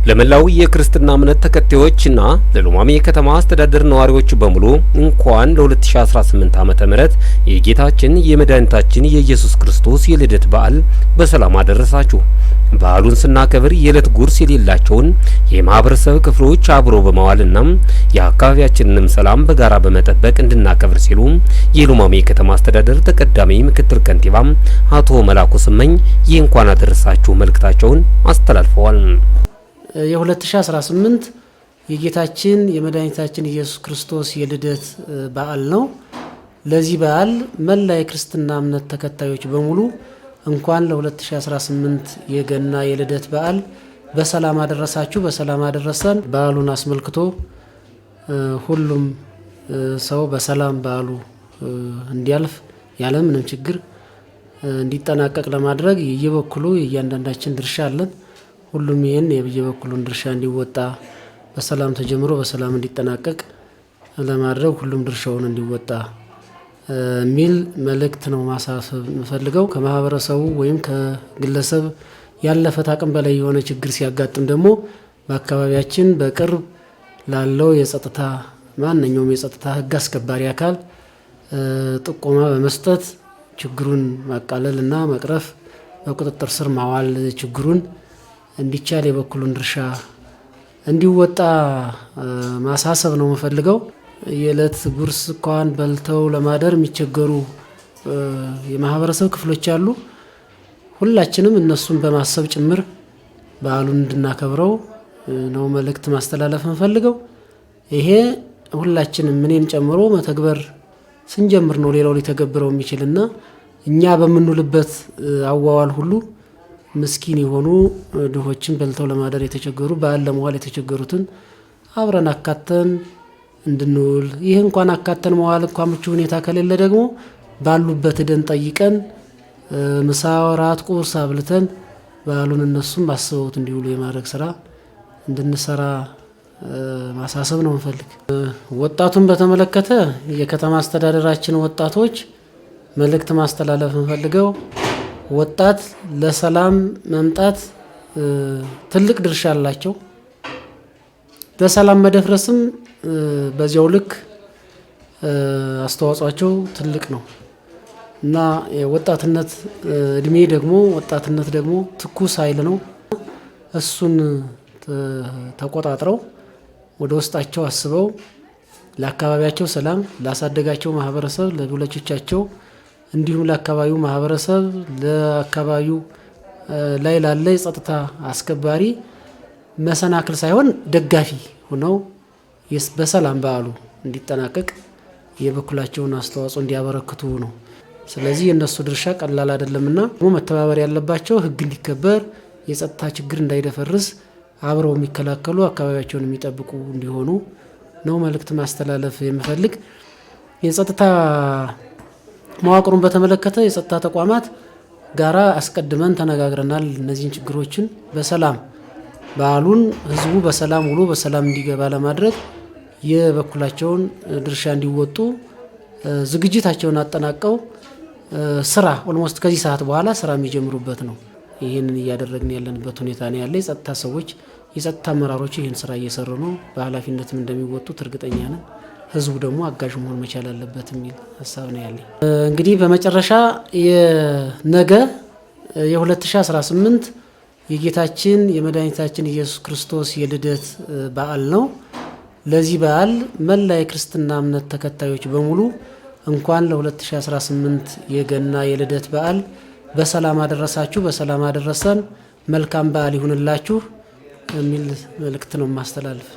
ለመላው የክርስትና እምነት ተከታዮችና ለሉማሜ ከተማ አስተዳደር ነዋሪዎች በሙሉ እንኳን ለ2018 ዓመተ ምህረት የጌታችን የመድኃኒታችን የኢየሱስ ክርስቶስ የልደት በዓል በሰላም አደረሳችሁ። በዓሉን ስናከብር የዕለት ጉርስ የሌላቸውን የማህበረሰብ ክፍሎች አብሮ በመዋልና የአካባቢያችንንም ሰላም በጋራ በመጠበቅ እንድናከብር ሲሉ የሉማሜ ከተማ አስተዳደር ተቀዳሚ ምክትል ከንቲባ አቶ መላኩ ስመኝ የእንኳን አደረሳችሁ መልእክታቸውን አስተላልፈዋል። የ2018 የጌታችን የመድኃኒታችን ኢየሱስ ክርስቶስ የልደት በዓል ነው። ለዚህ በዓል መላ የክርስትና እምነት ተከታዮች በሙሉ እንኳን ለ2018 የገና የልደት በዓል በሰላም አደረሳችሁ፣ በሰላም አደረሰን። በዓሉን አስመልክቶ ሁሉም ሰው በሰላም በዓሉ እንዲያልፍ ያለ ምንም ችግር እንዲጠናቀቅ ለማድረግ የየበኩሉ የእያንዳንዳችን ድርሻ አለን። ሁሉም ይሄን የበኩሉን ድርሻ እንዲወጣ በሰላም ተጀምሮ በሰላም እንዲጠናቀቅ ለማድረግ ሁሉም ድርሻውን እንዲወጣ ሚል መልእክት ነው ማሳሰብ የምፈልገው። ከማህበረሰቡ ወይም ከግለሰብ ያለፈ አቅም በላይ የሆነ ችግር ሲያጋጥም ደግሞ በአካባቢያችን በቅርብ ላለው የጸጥታ ማንኛውም የጸጥታ ህግ አስከባሪ አካል ጥቆማ በመስጠት ችግሩን ማቃለል እና መቅረፍ በቁጥጥር ስር ማዋል ችግሩን እንዲቻል የበኩሉን ድርሻ እንዲወጣ ማሳሰብ ነው የምፈልገው። የዕለት ጉርስ እንኳን በልተው ለማደር የሚቸገሩ የማህበረሰብ ክፍሎች አሉ። ሁላችንም እነሱን በማሰብ ጭምር በዓሉን እንድናከብረው ነው መልእክት ማስተላለፍ የምፈልገው። ይሄ ሁላችንም እኔን ጨምሮ መተግበር ስንጀምር ነው ሌላው ሊተገብረው የሚችልና እኛ በምንውልበት አዋዋል ሁሉ ምስኪን የሆኑ ድሆችን በልተው ለማደር የተቸገሩ በዓል ለመዋል የተቸገሩትን አብረን አካተን እንድንውል ይህ እንኳን አካተን መዋል እንኳን ምቹ ሁኔታ ከሌለ ደግሞ ባሉበት ደን ጠይቀን ምሳ፣ ራት፣ ቁርስ አብልተን በዓሉን እነሱም አስበውት እንዲውሉ የማድረግ ስራ እንድንሰራ ማሳሰብ ነው እንፈልግ። ወጣቱን በተመለከተ የከተማ አስተዳደራችን ወጣቶች መልእክት ማስተላለፍ እንፈልገው። ወጣት ለሰላም መምጣት ትልቅ ድርሻ አላቸው። ለሰላም መደፍረስም በዚያው ልክ አስተዋጽኦአቸው ትልቅ ነው እና የወጣትነት እድሜ ደግሞ ወጣትነት ደግሞ ትኩስ ኃይል ነው። እሱን ተቆጣጥረው ወደ ውስጣቸው አስበው ለአካባቢያቸው ሰላም ላሳደጋቸው ማህበረሰብ ለወላጆቻቸው እንዲሁም ለአካባቢው ማህበረሰብ ለአካባቢው ላይ ላለ የጸጥታ አስከባሪ መሰናክል ሳይሆን ደጋፊ ሆነው በሰላም በዓሉ እንዲጠናቀቅ የበኩላቸውን አስተዋጽኦ እንዲያበረክቱ ነው። ስለዚህ የነሱ ድርሻ ቀላል አይደለምና መተባበር ያለባቸው ህግ እንዲከበር የጸጥታ ችግር እንዳይደፈርስ አብረው የሚከላከሉ አካባቢያቸውን የሚጠብቁ እንዲሆኑ ነው መልእክት ማስተላለፍ የምፈልግ። የጸጥታ መዋቅሩን በተመለከተ የጸጥታ ተቋማት ጋራ አስቀድመን ተነጋግረናል። እነዚህን ችግሮችን በሰላም በዓሉን ህዝቡ በሰላም ውሎ በሰላም እንዲገባ ለማድረግ የበኩላቸውን ድርሻ እንዲወጡ ዝግጅታቸውን አጠናቀው ስራ ኦልሞስት ከዚህ ሰዓት በኋላ ስራ የሚጀምሩበት ነው። ይሄንን እያደረግን ያለንበት ሁኔታ ነው ያለ። የጸጥታ ሰዎች የጸጥታ አመራሮች ይሄን ስራ እየሰሩ ነው። በኃላፊነትም እንደሚወጡት እርግጠኛ ነን። ህዝቡ ደግሞ አጋዥ መሆን መቻል አለበት የሚል ሀሳብ ነው ያለኝ። እንግዲህ በመጨረሻ የነገ የ2018 የጌታችን የመድኃኒታችን ኢየሱስ ክርስቶስ የልደት በዓል ነው። ለዚህ በዓል መላ የክርስትና እምነት ተከታዮች በሙሉ እንኳን ለ2018 የገና የልደት በዓል በሰላም አደረሳችሁ፣ በሰላም አደረሰን። መልካም በዓል ይሁንላችሁ የሚል መልእክት ነው ማስተላለፍ